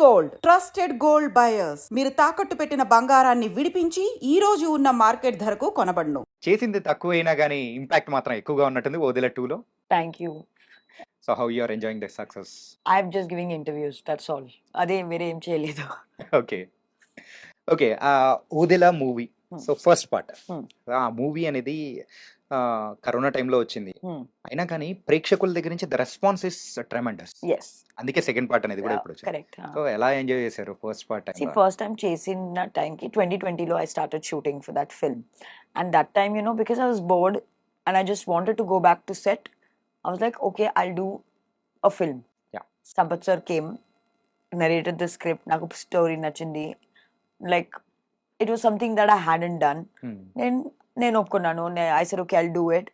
Gold trusted gold buyers మీరు తాకట్టు పెట్టిన బంగారాన్ని విడిపించి ఈ రోజు ఉన్న మార్కెట్ ధరకు కొనబడును. చేసింది తక్కువైనా గానీ ఇంపాక్ట్ మాత్రం ఎక్కువగా ఉన్నట్టుంది ఓదెల 2లో. Thank you. So how you are enjoying the success? I'm just giving interviews. That's all. అదే వేరే ఏం చేయలేదు. Okay okay Odela movie so first part Hmm. ఆ మూవీ అనేది కరోనా టైంలో వచ్చింది. Hmm. అయినా కానీ ప్రేక్షకుల దగ్గర నుంచి the response is tremendous. Yes. అందుకే సెకండ్ పార్ట్ అనేది కూడా ఇప్పుడు వచ్చింది. Correct. సో ఎలా ఎంజాయ్ చేశారు first part? See, first time చేసిన టైంకి 2020లో I started shooting for that film. And that time, you know, because I was bored and I just wanted to go back to set, I was like, okay, I'll do a film. Yeah. Sampath sir came, narrated the script, నాకు story నచ్చింది. Like, it was something that I hadn't done. నేను ఒప్పుకున్నాను. I said, okay, I'll do it.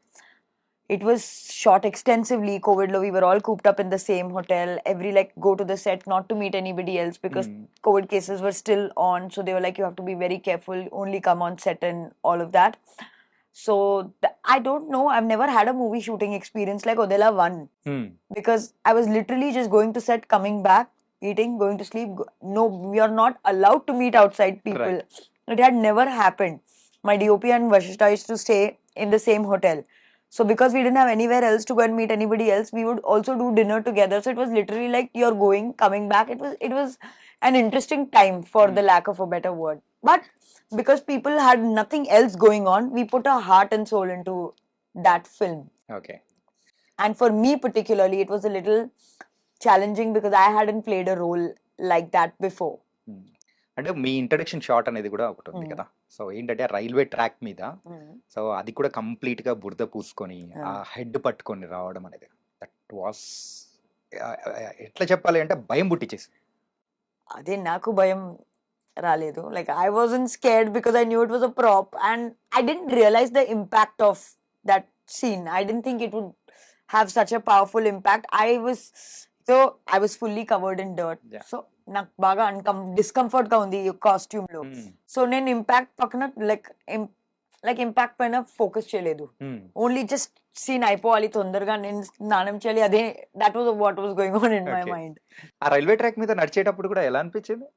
It was shot extensively. COVID lo, we were all cooped up in the same hotel. Every go to the set, not to meet anybody else because COVID cases were still on. So they were like, you have to be very careful, only come on set and all of that. So I don't know. I've never had a movie shooting experience like Odella 1. Because I was literally just going to set, coming back, eating, going to sleep. No, we are not allowed to meet outside people. Right. It had never happened. My DOP and Vashishta used to stay in the same hotel. So because we didn't have anywhere else to go and meet anybody else, we would also do dinner together. So it was literally like you're going, coming back. It was an interesting time for the lack of a better word. But because people had nothing else going on, we put our heart and soul into that film. Okay. And for me particularly, it was a little challenging because I hadn't played a role like that before. అంటే మీ introduction shot అనేది కూడా ఒకటి ఉంది కదా. So ఏంటంటే railway track మీద so అది కూడా కంప్లీట్ గా బురద పూసుకొని ఆ హెడ్ పట్టుకొని రావడం అనేది దట్ వాస్ ఎట్లా చెప్పాలి అంటే భయం పుట్టించేసి. అదే నాకు భయం రాలేదు. Like I wasn't scared because I knew it was a prop and I didn't realise the impact of that scene. I didn't think it would have such a powerful impact. I was fully covered in dirt. Yeah. So నాకు బాగా discomfort గా ఉంది costume లో. So నేను impact పక్కన like impact పైన focus చేయలేదు. Only just scene అయిపోవాలి తొందరగా, నేను స్నానం చేయాలి. అదే that was what was going on in my mind. ఆ రైల్వే ట్రాక్ మీద నడిచేటప్పుడు కూడా ఎలా అనిపించింది?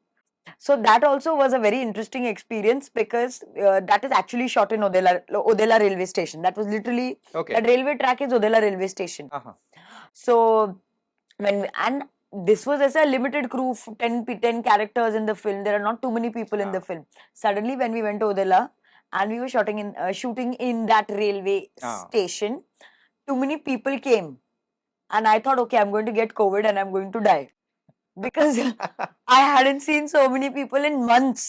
So that also was a very interesting experience because that is actually shot in Odella railway station. That was literally that railway track is Odella railway station. So and this was as a limited crew, 10 characters in the film. There are not too many people in the film. Suddenly when we went to Odella and we were shooting in that railway station, too many people came and I thought, okay, I'm going to get COVID and I'm going to die because I hadn't seen so many people in months.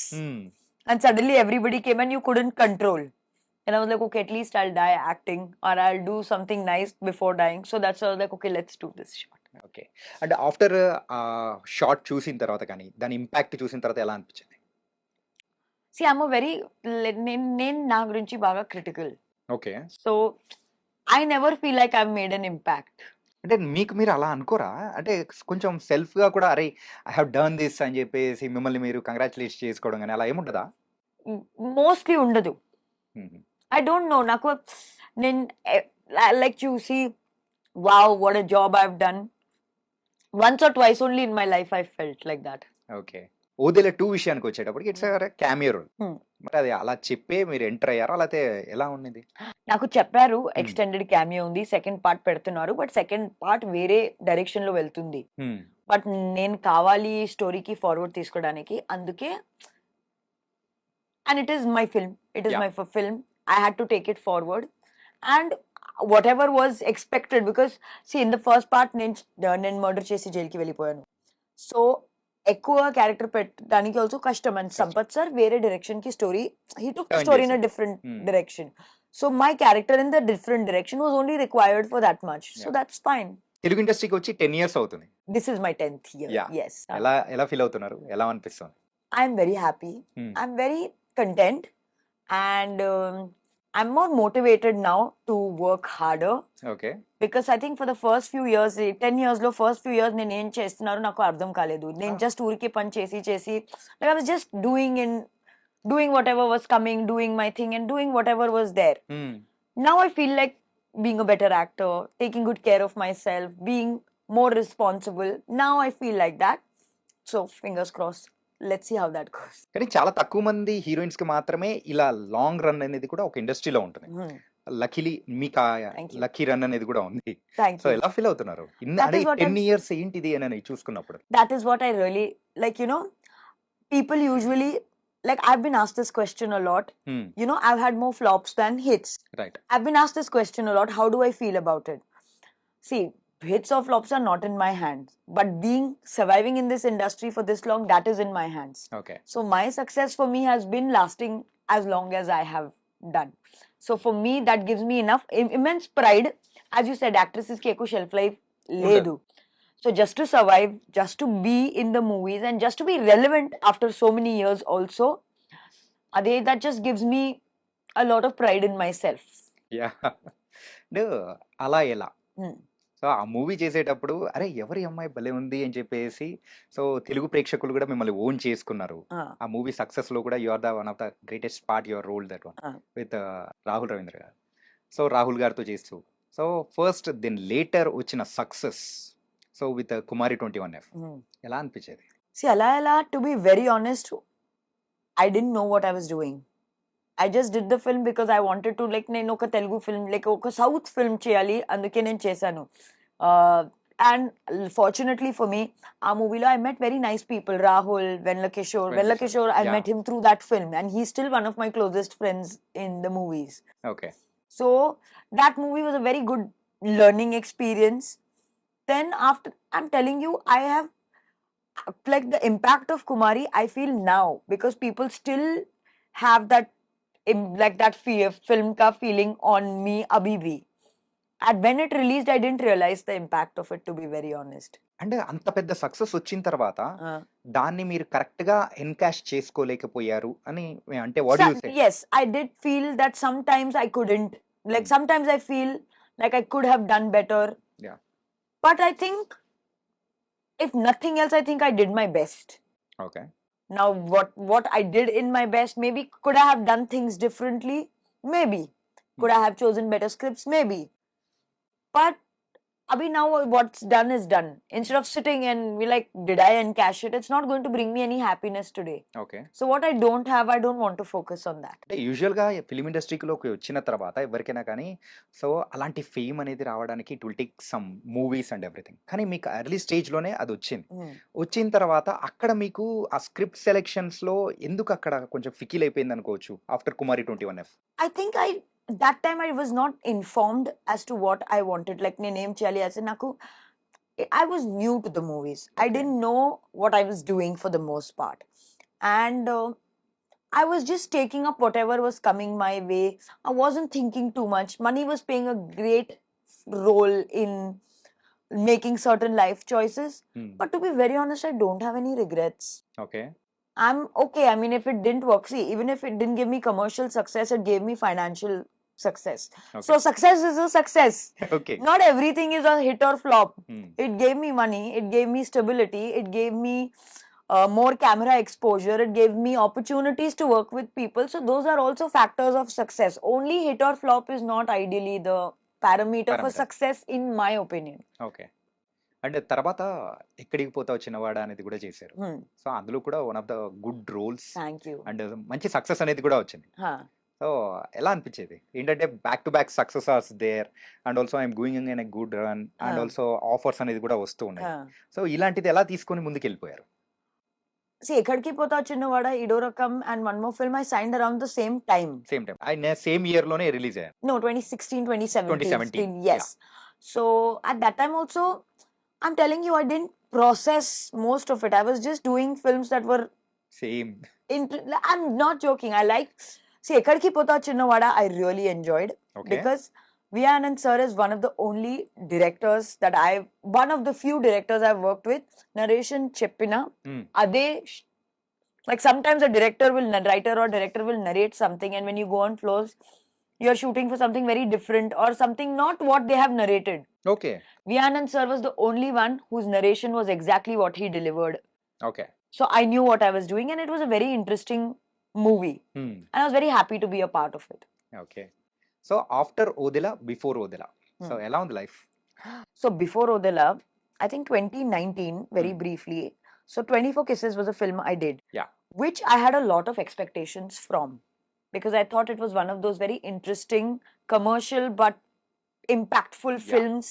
And suddenly everybody came and you couldn't control. And I was like, okay, at least I'll die acting or I'll do something nice before dying. So that's why I was like, okay, let's do this shot. Okay. అంటే after short చూసిన తర్వాత కానీ దాని impact చూసిన తర్వాత ఎలా అనిపించింది? See, I'm a very నేను నా గురించి బాగా critical. Okay. So I never feel like I've made an impact. అంటే మీకు మీరు అలా అనుకోరా? అంటే కొంచెం సెల్ఫ్ గా కూడా అరే ఐ హావ్ డన్ దిస్ అని చెప్పేసి మిమ్మల్ని మీరు కంగ్రాచులేట్ చేసుకోవడం కానీ అలా ఏముంటదా? మోస్ట్లీ ఉండదు. I don't know. నాకు నేను లైక్ చూసి wow, what a job I've done. Once or twice only in my life I felt like that. Okay. Odela 2 విషయానికి వచ్చేటప్పటికి ఇట్స్ క్యామియో రోల్. మరి అది అలా చెప్పే మీరు ఎంటర్ అయ్యారా లేకపోతే ఎలా ఉన్నది? నాకు చెప్పారు ఎక్స్టెండెడ్ క్యామియో ఉంది, సెకండ్ పార్ట్ పెడుతున్నారు, బట్ సెకండ్ పార్ట్ వేరే డైరెక్షన్ లో వెళ్తుంది. బట్ నేను కావాలి స్టోరీకి ఫార్వర్డ్ తీసుకోవడానికి, అందుకే and it is my film. It is my film. I had to take it forward and whatever was expected because see in the first part నేను murder చేసి జైలుకి వెళ్ళిపోయాను. సో ఎక్కువ క్యారెక్టర్ పెట్టడానికి ఆల్సో కష్టం. అండ్ సంపత్ సార్ వేరే direction కి story he took the story in a different direction. So my character in the different direction was only required for that much. So that's fine. Telugu ఇండస్ట్రీకి వచ్చి 10 years అవుతుంది. This is my 10th year. Yes. ఎలా feel అవుతున్నారు? ఎలా అనిపిస్తుంది? I'm very happy. I'm very content and I'm more motivated now to work harder. Okay. Because I think for the first few years, 10 years lo first few years నేను ఏం చేస్తున్నారో నాకు అర్థం కాలేదు. నేను జస్ట్ ఊరికి పని చేసి like I was just doing whatever was coming, doing my thing and doing whatever was there. Now I feel like being a better actor, taking good care of myself, being more responsible. Now I feel like that. So fingers crossed. Let's see how that goes. కానీ చాలా తక్కువ మంది heroines కి మాత్రమే ఇలా long run అనేది కూడా ఒక ఇండస్ట్రీలో ఉంటుంది. లక్కీలీ మీకు Thank you. లక్కీ రన్ అనేది కూడా ఉంది. Thank so you. ఎలా ఫీల్ అవుతున్నారు That అంటే is what 10 ఇయర్స్ ఏంటిది అని చూసుకున్నప్పుడు? That is what I really like. You know, people usually like. I've been asked this question a lot. You know, I've had more flops than hits. Right. I've been asked this question a lot. How do I feel about it? See, hits or flops are not in my hands, but surviving in this industry for this long, that is in my hands. Okay. So my success for me has been lasting as long as I have done. So for me, that gives me enough immense pride. As you said, actresses ki ekku shelf life ledu. So just to survive, just to be in the movies, and just to be relevant after so many years also, that just gives me a lot of pride in myself. Yeah. అలా ఎలా? So ఆ movie చేసేటప్పుడు అరే ఎవరి అమ్మాయి భలే ఉంది అని చెప్పేసి సో తెలుగు ప్రేక్షకులు కూడా మిమ్మల్ని ఓన్ చేసుకున్నారు. ఆ మూవీ సక్సెస్ లో కూడా you are the one of the greatest part your role that one with Rahul Ravindra garu. So Rahul గారితో చేస్తూ సో ఫస్ట్ దెన్ లేటర్ వచ్చిన success so with Kumari 21F ఎలా అనిపించేది? See, Ala, to be very honest, I didn't know what I was doing. I just did the film because I wanted to, like, నేను ఒక Telugu film like ఒక south film చేయాలి, అందుకే నేను చేశాను. And fortunately for me, ఆ మూవీలో I met very nice people. Rahul, Venla Kishore, I met him through that film, and he's still one of my closest friends in the movies. Okay. So that movie was a very good learning experience. Then after, I'm telling you, I have like the impact of Kumari I feel now, because people still have that like that fear film ka feeling on me abhi bhi. And when it released, I didn't realize the impact of it, to be very honest. అంటే అంత పెద్ద success వచ్చిన తర్వాత దాన్ని మీరు correct గా encash చేసుకోలేకపోయారు అని అంటే what you say? Yes, I did feel that sometimes I couldn't, like sometimes I feel like I could have done better. Yeah. But I think if nothing else, I think I did my best. Okay. Now what I did in my best, maybe could I have done things differently? Maybe. Could I have chosen better scripts? Maybe. But abhi now what's done is done. Instead of sitting and be like, did I encash it? It's not going to bring me any happiness today. Okay. So what I don't have, I don't want to focus on that. అంటే usual గా film ఇండస్ట్రీలోకి వచ్చిన తర్వాత ఎవరికైనా కానీ so అలాంటి fame అనేది రావడానికి it will take some movies and everything. కానీ మీకు ఎర్లీ స్టేజ్ లోనే అది వచ్చింది. వచ్చిన తర్వాత అక్కడ మీకు ఆ స్క్రిప్ట్ సెలెక్షన్స్ లో ఎందుకు అక్కడ కొంచెం ఫికిల్ అయిపోయింది అనుకోవచ్చు after Kumari 21F? I think that time I was not informed as to what I wanted. Like name chali ase naku, I was new to the movies. I didn't know what I was doing for the most part, and I was just taking up whatever was coming my way. I wasn't thinking too much. Money was playing a great role in making certain life choices. But to be very honest, I don't have any regrets. Okay. I'm okay. I mean, if it didn't work, see, even if it didn't give me commercial success, it gave me financial success. Okay. So success is a success. Okay. Not everything is a hit or flop. It gave me money, it gave me stability, it gave me more camera exposure, it gave me opportunities to work with people. So those are also factors of success. Only hit or flop is not ideally the parameter for success, in my opinion. Okay. And తర్వాత ఎక్కడికి పోతావు చిన్నవాడ అనేది కూడా చేశారు. So అందులో కూడా one of the good roles and మంచి సక్సెస్ అనేది కూడా వచ్చింది. సో ఎలా అనిపించేది ఏంటంటే back to back success are there and also I'm going in a good run and also offers అనేది కూడా వస్తూ ఉన్నాయి. సో ఇలాంటిది ఎలా తీసుకొని ముందుకు వెళ్ళిపోయారు? See, ఎక్కడికి పోతావు చిన్నవాడ, ఇడో రకం and one more film I signed around the same time. Same year లోనే రిలీజ్ అయ్యారు. No, 2016, 2017. Yes. So at that time also, I'm telling you, I didn't process most of it. I was just doing films that were same. I'm not joking. See, Ekkadiki Potavu Chinnavada, I really enjoyed. Okay. Because Vianand sir is one of the only directors that one of the few directors I've worked with. Narration Cheppina. Ade, like sometimes a writer or director will narrate something, and when you go on floors, you're shooting for something very different or something not what they have narrated. Okay. Vianand sir was the only one whose narration was exactly what he delivered. Okay. So I knew what I was doing, and it was a very interesting movie. And I was very happy to be a part of it. Okay. So after Odela, before Odela. So ఎలా ఉంది life? So before Odela, I think 2019, very briefly. So 24 Kisses was a film I did, Yeah. which I had a lot of expectations from, because I thought it was one of those very interesting, commercial but impactful Yeah. films,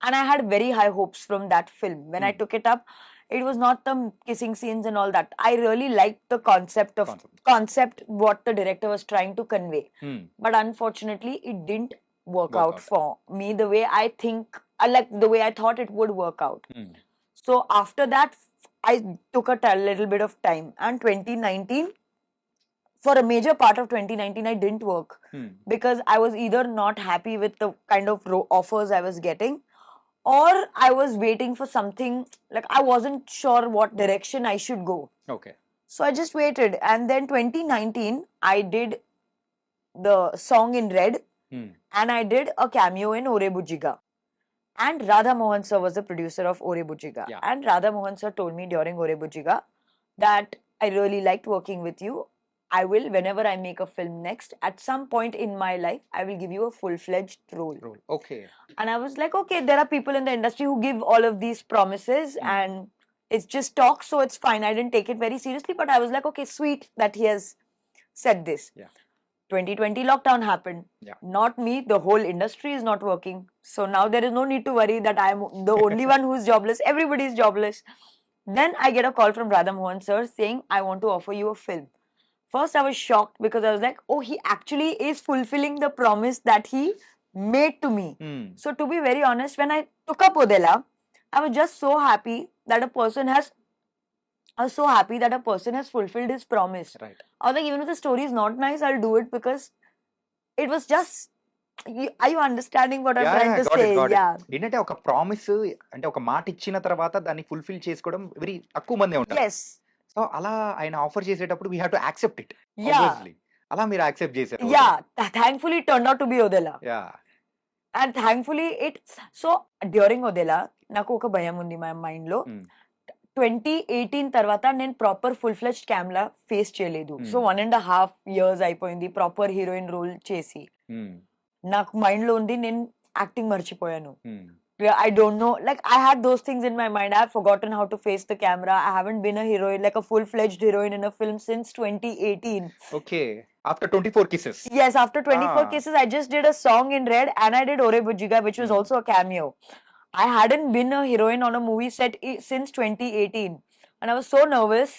and I had very high hopes from that film. When I took it up, it was not the kissing scenes and all that. I really liked the concept what the director was trying to convey. But unfortunately, it didn't work out for me the way I think, the way I thought it would work out. So after that, I took a little bit of time, and 2019, for a major part of 2019, I didn't work because I was either not happy with the kind of offers I was getting, or I was waiting for something, like I wasn't sure what direction I should go. Okay. So I just waited, and then 2019, I did the song in Red, and I did a cameo in Ore Bujiga. And Radha Mohan sir was the producer of Ore Bujiga. Yeah. And Radha Mohan sir told me during Ore Bujiga that I really liked working with you. I will, whenever I make a film next, at some point in my life, I will give you a full-fledged role. Okay. And I was like, okay, there are people in the industry who give all of these promises, and it's just talk, so it's fine. I didn't take it very seriously, but I was like, okay, sweet that he has said this. Yeah. 2020 lockdown happened. Yeah. Not me, the whole industry is not working. So now there is no need to worry that I am the only one who is jobless. Everybody is jobless. Then I get a call from Radha Mohan sir saying, I want to offer you a film. First, I was shocked because I was like, oh, he actually is fulfilling the promise that he made to me. So to be very honest, when I took up Odella, I was just so happy that a person has fulfilled his promise. Right. I was like, even if the story is not nice, I'll do it because it was just. Are you understanding what I'm trying to say? Yeah. ఏంటంటే ఒక promise అంటే ఒక మాట ఇచ్చిన తర్వాత దాన్ని fulfil చేసుకోవడం very తక్కువ మంది ఉంటారు. Yes. సో అలా ఆయన ఆఫర్ చేసేటప్పుడు we have to accept it. Yeah. అలా మీరు యాక్సెప్ట్ చేశారు. Yeah. Thankfully, it turned out to be Odella. Yeah. And thankfully, so during Odella, నాకు ఒక భయం ఉంది my mind లో. 2018 తర్వాత నేను proper full fledged camera face చేయలేదు. సో 1.5 years అయిపోయింది ప్రాపర్ హీరోయిన్ రోల్ చేసి. నాకు మైండ్ లో ఉంది నేను యాక్టింగ్ మర్చిపోయాను. I don't know, like I had those things in my mind. I have forgotten how to face the camera. I haven't been a heroine, like a full-fledged heroine in a film since 2018. Okay. After 24 Kisses. Yes, after 24 Kisses, I just did a song in Red and I did Ore Bujiga, which was also a cameo. I hadn't been a heroine on a movie set since 2018. And I was so nervous.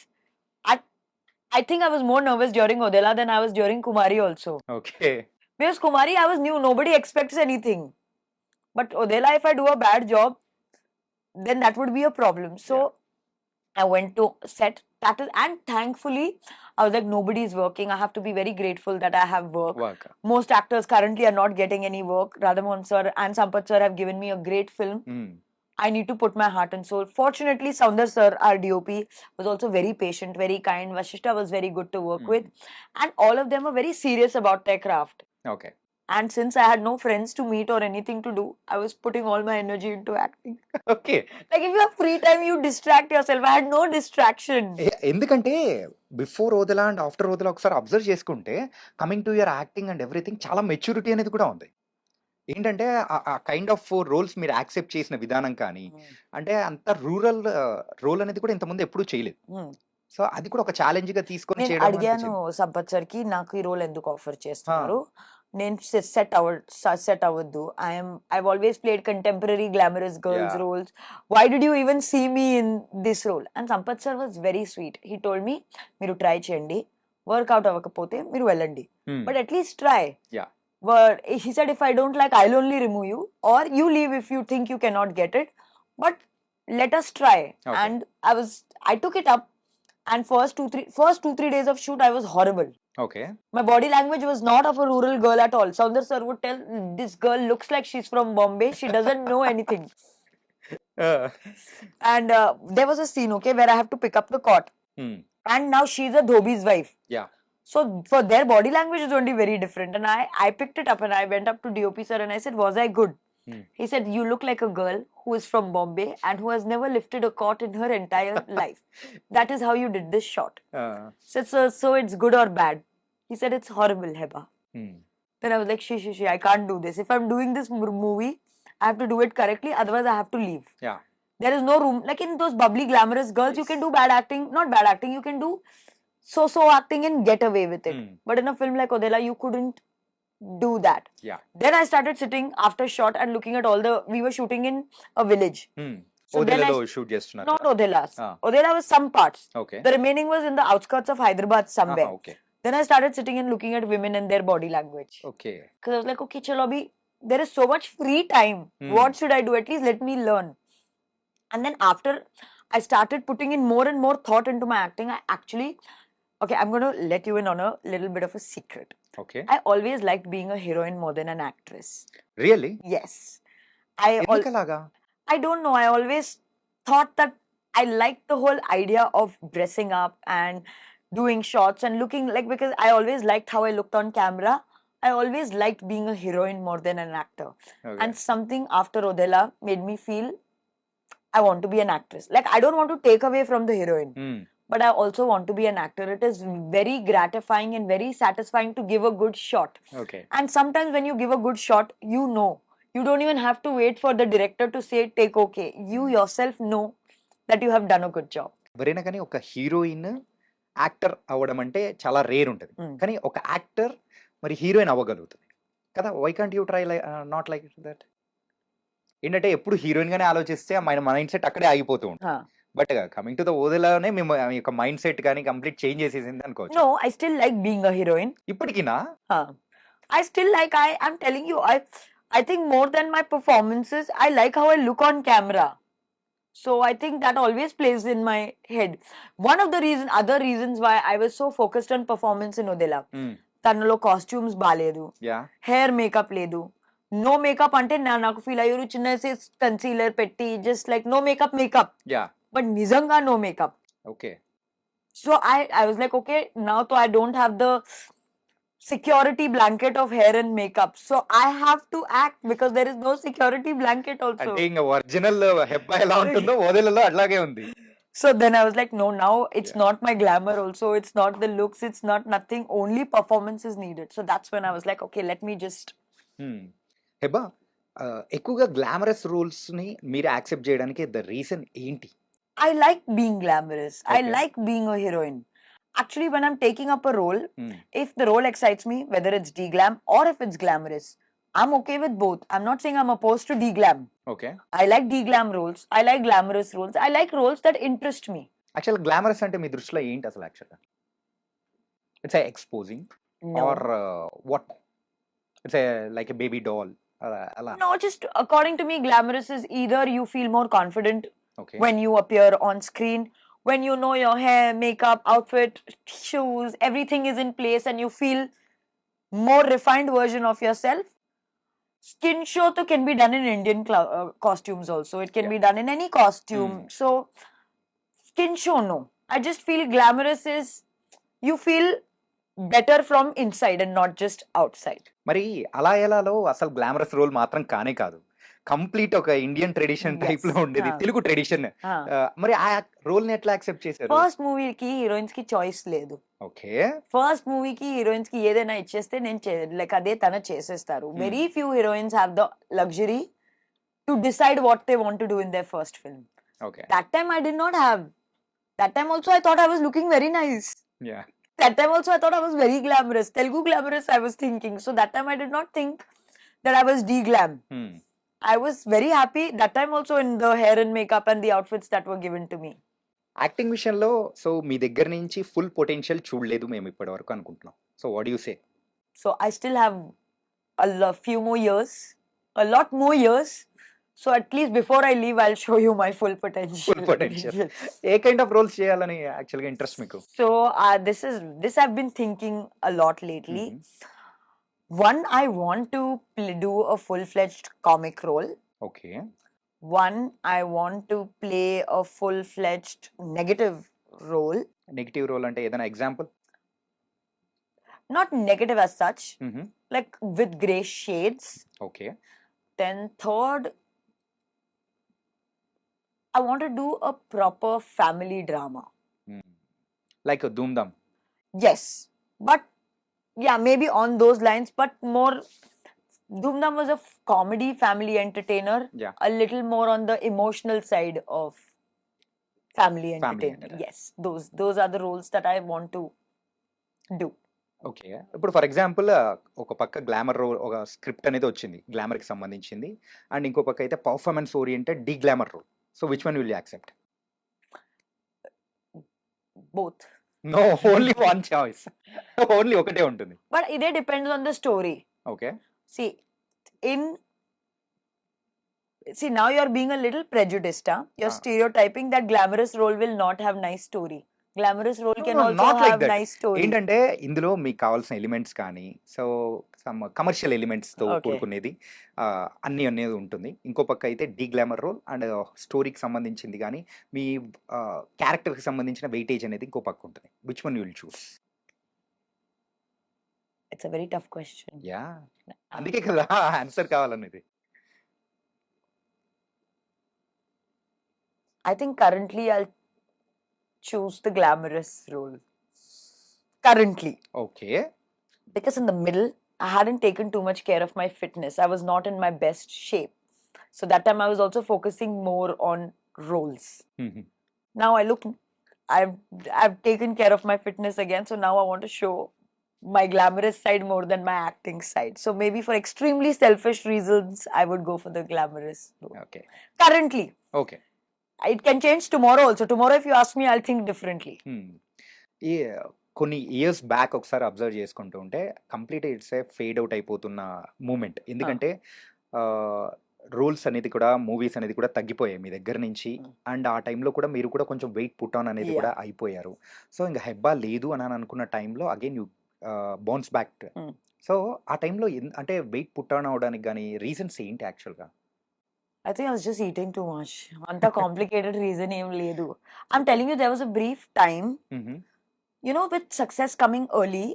I think I was more nervous during Odela than I was during Kumari also. Okay. Because Kumari, I was new. Nobody expects anything. But Odela, if I do a bad job, then that would be a problem. So I went to set. And thankfully, I was like, nobody is working. I have to be very grateful that I have work. Most actors currently are not getting any work. Radhamohan sir and Sampath sir have given me a great film. I need to put my heart and soul. Fortunately, Soundar sir, our DOP, was also very patient, very kind. Vashishta was very good to work with. And all of them were very serious about their craft. Okay. And since I had no friends to meet or anything to do, I was putting all my energy into acting. Okay. Like if you have free time, you distract yourself. I had no distraction. ఎందుకంటే before Odela and after Odela ఒకసారి observe చేసుకుంటే coming to your acting and everything చాలా maturity అనేది కూడా ఉంది. ఏంటంటే ఆ kind of roles మీరు యాక్సెప్ట్ చేసిన విధానం కానీ అంటే అంత రూరల్ రోల్ అనేది కూడా ఇంతకుముందు ఎప్పుడూ చేయలేదు. సో అది కూడా ఒక ఛాలెంజ్ గా తీసుకొని నేను చేయడం అడిగాను సంపత్ సార్ కి, నాకు ఈ రోల్ ఎందుకు ఆఫర్ చేస్తున్నారు, నేను సెట్ అవ్వద్దు. I've always played contemporary glamorous girls roles. Why did you even see me in this role? And Sampath sir was very sweet. He told me, మీరు ట్రై చేయండి, వర్కౌట్ అవ్వకపోతే మీరు వెళ్ళండి, but at least try. But he said, if I don't like, I'll only remove you, or you leave if you think you cannot get it, but let us try. And I took it up, and first 2-3 days of shoot I was horrible. Okay. My body language was not of a rural girl at all. Soundar sir would tell, this girl looks like she's from Bombay, she doesn't know anything. And there was a scene, okay, where I have to pick up the cot, and now she's a dhobi's wife. Yeah. So for their body language is only very different. And I picked it up and I went up to DOP sir and I said, was I good? He said, you look like a girl who is from Bombay and who has never lifted a cot in her entire life. That is how you did this shot. So it's good or bad? He said, it's horrible, Hebah. Then I was like, she, I can't do this. If I'm doing this movie, I have to do it correctly, otherwise I have to leave. Yeah. There is no room. Like in those bubbly, glamorous girls, you can do bad acting, not bad acting, you can do so acting and get away with it. But in a film like Odela, you couldn't do that. Yeah. Then I started sitting after shot and looking at all the, we were shooting in a village. So then Odelalo shoot చేస్తున్నారు not కదా? Odela's. Ah. Odela was some parts. Okay. The remaining was in the outskirts of Hyderabad somewhere. Okay. Then I started sitting and looking at women and their body language. Okay. Because I was like, okay, chalo abhi, there is so much free time. What should I do? At least let me learn. And then after I started putting in more and more thought into my acting, I actually, okay, I'm going to let you in on a little bit of a secret. Okay. I always liked being a heroine more than an actress. Really? Yes. ఎందుకలాగా? I don't know. I always thought that I liked the whole idea of dressing up and doing shots and looking like, because I always liked how I looked on camera. I always liked being a heroine more than an actor. Okay. And something after Odella made me feel I want to be an actress. Like, I don't want to take away from the heroine, but I also want to be an actor. It is very gratifying and very satisfying to give a good shot. Okay. And sometimes when you give a good shot, you know. You don't even have to wait for the director to say, take okay. You yourself know that you have done a good job. ఎవరైనా కానీ ఒక heroine actor అవ్వడం అంటే చాలా rare ఉంటుంది, కానీ ఒక actor మరి హీరోయిన్ అవ్వగలుగుతుంది కదా. Why can't you try not like that? ఏంటంటే ఎప్పుడు హీరోయిన్ గానే ఆలోచిస్తే మన మైండ్ సెట్ అక్కడే ఆగిపోతూ ఉంటుంది. బట్ కమింగ్ టు ద ఓదెలానే మేము యొక్క మైండ్ సెట్ కానీ కంప్లీట్ చేంజ్ చేసేసింది అనుకోవచ్చు. No, I still like being a heroine. ఇప్పటికినా? I still like, I'm telling you, I think more than my performances, I like how I look on camera. So I think that always plays in my head. One of the other reasons why I was so focused on performance in Odella, తనలో costumes బాలేదు, hair makeup లేదు. No makeup అంటే నాకు feel అయ్యారు చిన్న concealer పెట్టి just like no makeup but నిజంగా no makeup. Okay. So I was like, okay, now so I don't have the security blanket of hair and makeup, so I have to act because there is no security blanket also. అంటే ఇంకా original Hebah ఎలా ఉంటుందో ఓదెలలో అట్లాగే ఉంది. So then I was like, no, now it's not my glamour also, it's not the looks, it's not nothing, only performance is needed. So that's when I was like, okay, let me just Hebah, ఎక్కువగా glamorous roles ని మీరు accept చేయడానికి the reason ఏంటి? I like being glamorous. I like being a heroine. Actually, when I'm taking up a role, if the role excites me, whether it's de-glam or if it's glamorous, I'm okay with both. I'm not saying I'm opposed to de-glam. Okay. I like de-glam roles. I like glamorous roles. I like roles that interest me. Actual glamorous అంటే మీ దృష్టిలో ఏంటి అసలు? యాక్చువల్గా it's exposing or what? It's like a baby doll అలా? No, just according to me, glamorous is either you feel more confident when you appear on screen, when you know your hair, makeup, outfit, shoes, everything is in place and you feel more refined version of yourself. Skin show to can be done in Indian costumes also. It can be done in any costume. So skin show, no. I just feel glamorous is you feel better from inside and not just outside. మరి అలా ఎలాలో అసలు glamorous role మాత్రం కానే కాదు, complete ఒక Indian tradition type లో ఉండేది, Telugu tradition. మరి ఆ రోల్ ని ఎట్లా యాక్సెప్ట్ చేశారు? ఫస్ట్ మూవీకి హీరోయిన్స్ కి చాయిస్ లేదు. ఓకే. ఫస్ట్ మూవీకి హీరోయిన్స్ కి ఏదైనా ఇచ్చేస్తే నేను లైక్ అదే తన చేసేస్తారు. Very few heroines have the luxury to decide what they want to do in there first film. Okay. That time I did not have. That time also I thought I was looking very nice. Yeah. That time also I thought I was very glamorous. Telugu glamorous I was thinking. So that time I did not think that I was de-glam. I was very happy that time also in the hair and makeup and the outfits that were given to me. Acting విషయంలో so మీ దగ్గర నుంచి full potential చూడలేదు మేము ఇప్పటి వరకు అనుకుంటున్నాం. So what do you say? So I still have few more years, a lot more years. So at least before I leave, I'll show you my full potential. Full potential. ఏ kind of roles చేయాలని actual గా interest మీకు? So this I've been thinking a lot lately. One, I want to do a full-fledged comic role. Okay. One, I want to play a full-fledged negative role. Negative role అంటే ఏదైనా example? Not negative as such, like with grey shades. Okay. Then third, I want to do a proper family drama. Like a Doom Dum. Yes, but yeah, maybe on those lines, but more Dhoom Dhaam was a comedy family entertainer. Yeah. A little more on the emotional side of family entertainment. entertainer. Yes, those are the roles that I want to do. Okay. ఇప్పుడు for example ఒక పక్క glamour role ఒక script అనేది వచ్చింది. గ్లామర్‌కి సంబంధించింది. And ఇంకో పక్క అయితే performance oriented glamour role. So which one will you accept? Both. No only one choice. Only ఒకటే ఉంటుంది. But it depends on the story. Okay. See, now you're being a little prejudiced, huh? You're stereotyping that glamorous role will not have nice story. Glamorous role can also not like have that. nice story. ఏంటంటే ఇందులో మీకు కావాల్సిన elements కానీ so some commercial ఎలిమెంట్స్‌తో Okay. కూడుకునేది అన్నీ అనేది ఉంటుంది. ఇంకో పక్క అయితే గ్లామర్ రోల్ అండ్ స్టోరీకి సంబంధించింది కానీ మీ క్యారెక్టర్‌కి సంబంధించిన వెయిటేజ్ అనేది ఇంకో పక్క ఉంటుంది. Which one you will choose? It's a very tough question. Yeah! అందుకే కదా ఆన్సర్ కావాలనేది. I think currently I'll choose the glamorous role. Currently. Okay. Because in the middle, I hadn't taken too much care of my fitness. I was not in my best shape. So that time I was also focusing more on roles. హుహు. Now I've taken care of my fitness again. So now I want to show my glamorous side more than my acting side. So maybe for extremely selfish reasons, I would go for the glamorous role. Okay. Currently. Okay. It can change tomorrow also. Tomorrow, if you ask me, I'll think differently. ఈ కొన్ని years back ఒకసారి observe చేసుకుంటూ ఉంటే complete it's a fade out అయిపోతున్న moment. ఎందుకంటే roles అనేది కూడా movies అనేది కూడా తగ్గిపోయాయి మీ దగ్గర నుంచి. అండ్ ఆ టైంలో కూడా మీరు కూడా కొంచెం వెయిట్ పుట్ ఆన్ అనేది కూడా అయిపోయారు. సో ఇంకా హెబ్బా లేదు అని అనుకున్న టైంలో again you bounce back. So ఆ టైంలో అంటే వెయిట్ పుట్ ఆన్ అవడానికి కానీ రీజన్స్ ఏంటి యాక్చువల్గా? I think I was just eating too much. Anta complicated reason em ledu. I'm telling you, there was a brief time. You know, with success coming early,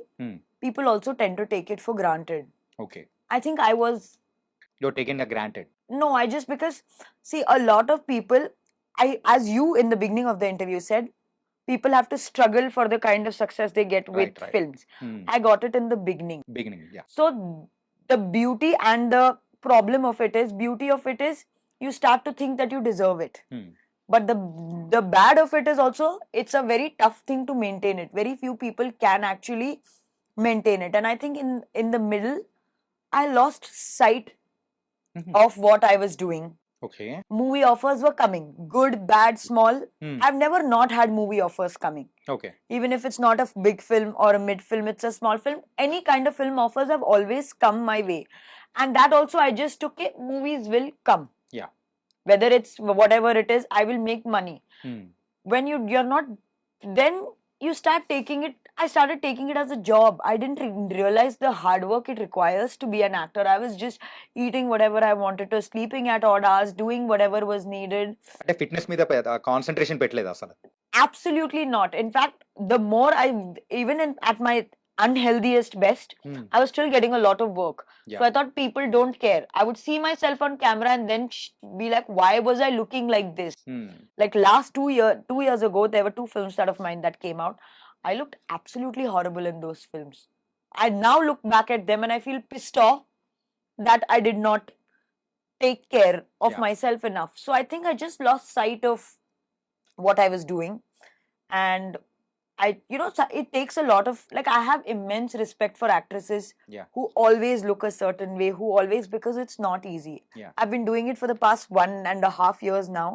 people also tend to take it for granted. Okay. I think I was. You're taking it granted. No, because see, a lot of people, as you in the beginning of the interview said, people have to struggle for the kind of success they get with films. I got it in the beginning. Yeah. So the beauty and the problem of it is, you start to think that you deserve it. But the bad of it is also, it's a very tough thing to maintain it. Very few people can actually maintain it. And I think in the middle, I lost sight of what I was doing. Okay. Movie offers were coming. Good, bad, small. I've never not had movie offers coming. Okay. Even if it's not a big film or a mid film, it's a small film. Any kind of film offers have always come my way. And that also I just took it. Movies will come. Yeah. Whether it's whatever it is, I will make money. When you're not, then you start taking it. I started taking it as a job. I didn't realize the hard work it requires to be an actor. I was just eating whatever I wanted to, sleeping at odd hours, doing whatever was needed. అంటే fitness మీద concentration పెట్టలేదు అసలు? Absolutely not. In fact, the more at my unhealthiest best, I was still getting a lot of work. So I thought people don't care. I would see myself on camera and then be like, why was I looking like this? Like last 2 years ago, there were 2 films of mine that came out. I looked absolutely horrible in those films. I now look back at them and I feel pissed off that I did not take care of myself enough. So I think I just lost sight of what I was doing. And it takes a lot of, like, I have immense respect for actresses who always look a certain way, because it's not easy. I've been doing it for the past 1.5 years now.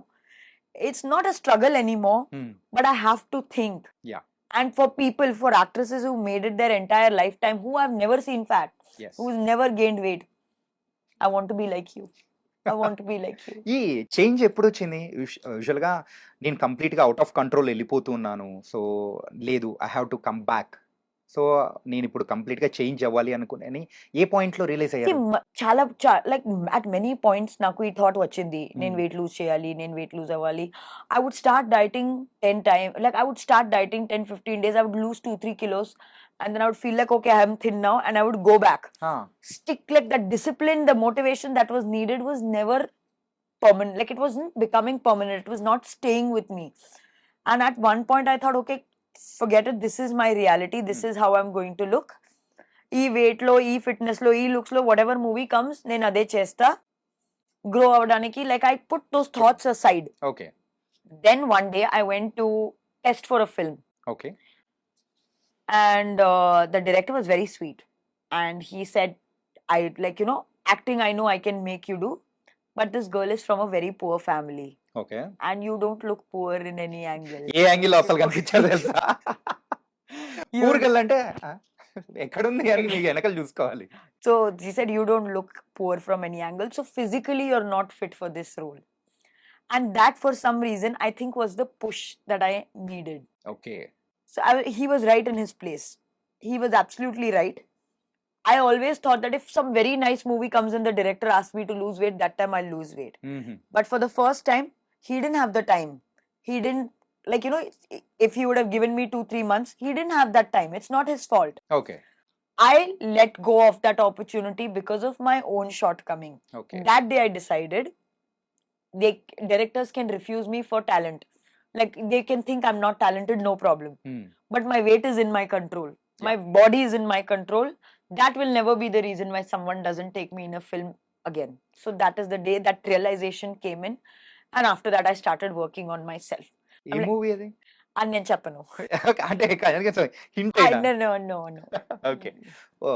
It's not a struggle anymore, but I have to think. And for actresses who made it their entire lifetime, who I've never seen fat, who's never gained weight, I want to be like you. I want to be like you. ఈ change ఎప్పుడు వచ్చింది? యూజువల్గా నేను కంప్లీట్గా out of control వెళ్ళిపోతున్నాను, so లేదు I have to come back, so నేను ఇప్పుడు కంప్లీట్గా చేంజ్ అవ్వాలి అనుకుని ఏ పాయింట్లో రియలైజ్ అయ్యారు? చాలా లైక్ అట్ మెనీ పాయింట్స్ నాకు ఈ థాట్ వచ్చింది, నేను వెయిట్ లూజ్ చేయాలి, నేను వెయిట్ లూజ్ అవ్వాలి. I would start dieting 10-15 days. I would lose 2-3 kilos. And then I would feel like, okay, I am thin now, and I would go back. Stick, like that discipline, the motivation that was needed was never permanent. Like it wasn't becoming permanent. It was not staying with me. And at one point I thought, okay, forget it. This is my reality. This is how I'm going to look. ఈ weight లో, ఈ fitness లో, ఈ looks లో, whatever movie comes, నేను అదే చేస్తా. Grow అవడానికి, like I put those thoughts aside. Okay. Then one day I went to test for a film, okay. and the director was very sweet, and he said, I like, acting I know I can make you do, but this girl is from a very poor family okay. and you don't look poor in any angle. A angle అసలు కనిపించదు తెలుసా? You- ఊరికెళ్ళి అంటే ఎక్కడుంది అని మీకు వెనకాల చూసుకోవాలి. So he said, you don't look poor from any angle, so physically you're not fit for this role. And that, for some reason, I think was the push that I needed. Okay. So he was right in his place. He was absolutely right. I always thought that if some very nice movie comes and the director asks me to lose weight, that time I'll lose weight. But for the first time, he didn't have the time. He didn't, like, if he would have given me 2-3 months, he didn't have that time. It's not his fault. Okay. I let go of that opportunity because of my own shortcoming. Okay. That day I decided, directors can refuse me for talent. Like, they can think I'm not talented, no problem. But my weight is in my control. My body is in my control. That will never be the reason why someone doesn't take me in a film again. So that is the day that realization came in. And after that, I started working on myself. A movie అది? And నేను చెప్పను. అంటే hint I, అయినా? no. Okay. ఓ